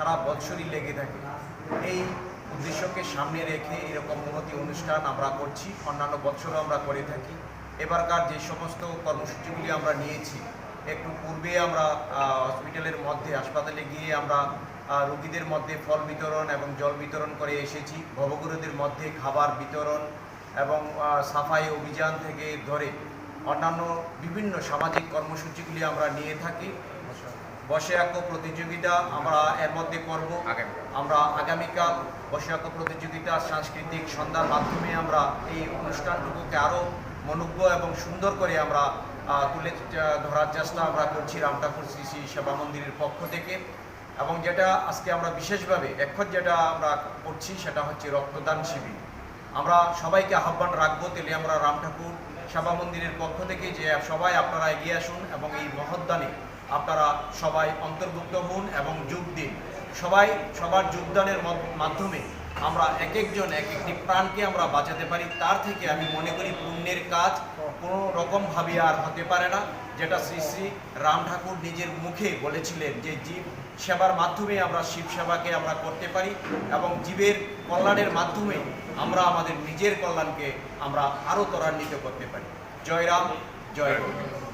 সারা বছরই লেগে থাকে। এই উদ্দেশ্যকে সামনে রেখে এরকম মহতী অনুষ্ঠান আমরা করছি, অন্যান্য বছরও আমরা করে থাকি। এবারকার যে সমস্ত কর্মসূচিগুলি আমরা নিয়েছি, একটু পূর্বে আমরা হসপিটালের মধ্যে হাসপাতালে গিয়ে আমরা রোগীদের মধ্যে ফল বিতরণ এবং জল বিতরণ করে এসেছি। ভবঘুরেদের মধ্যে খাবার বিতরণ এবং সাফাই অভিযান থেকে ধরে অন্যান্য বিভিন্ন সামাজিক কর্মসূচিগুলি আমরা নিয়ে থাকি। বসে আঁকো প্রতিযোগিতা আমরা এর মধ্যে করব। আমরা আগামীকাল বসে আঁকো প্রতিযোগিতা সাংস্কৃতিক সন্ধ্যার মাধ্যমে আমরা এই অনুষ্ঠানটুকুকে আরও মনোজ্ঞ এবং সুন্দর করে আমরা তুলে ধরার চেষ্টা আমরা করছি রামঠাকুর শ্রী শ্রী সেবা মন্দিরের পক্ষ থেকে। এবং যেটা আজকে আমরা বিশেষভাবে এখন যেটা আমরা করছি সেটা হচ্ছে রক্তদান শিবির। আমরা সবাইকে আহ্বান রাখবো তেলিয়ামুড়া রামঠাকুর সেবা মন্দিরের পক্ষ থেকে যে সবাই আপনারা এগিয়ে আসুন এবং এই মহৎদানে আপনারা সবাই অন্তর্ভুক্ত হন এবং যোগ দিন। সবার যোগদানের মাধ্যমে আমরা এক একজন এক একটি প্রাণকে আমরা বাঁচাতে পারি। তার থেকে আমি মনে করি পুণ্যের কাজ কোনো রকমভাবে আর হতে পারে না, যেটা শ্রী শ্রী রাম ঠাকুর নিজের মুখে বলেছিলেন যে জীব সেবার মাধ্যমে আমরা শিব সেবাকে আমরা করতে পারি এবং জীবের কল্যাণের মাধ্যমে আমরা আমাদের নিজের কল্যাণকে আমরা আরও ত্বরান্বিত করতে পারি। জয় রাম, জয় রাম।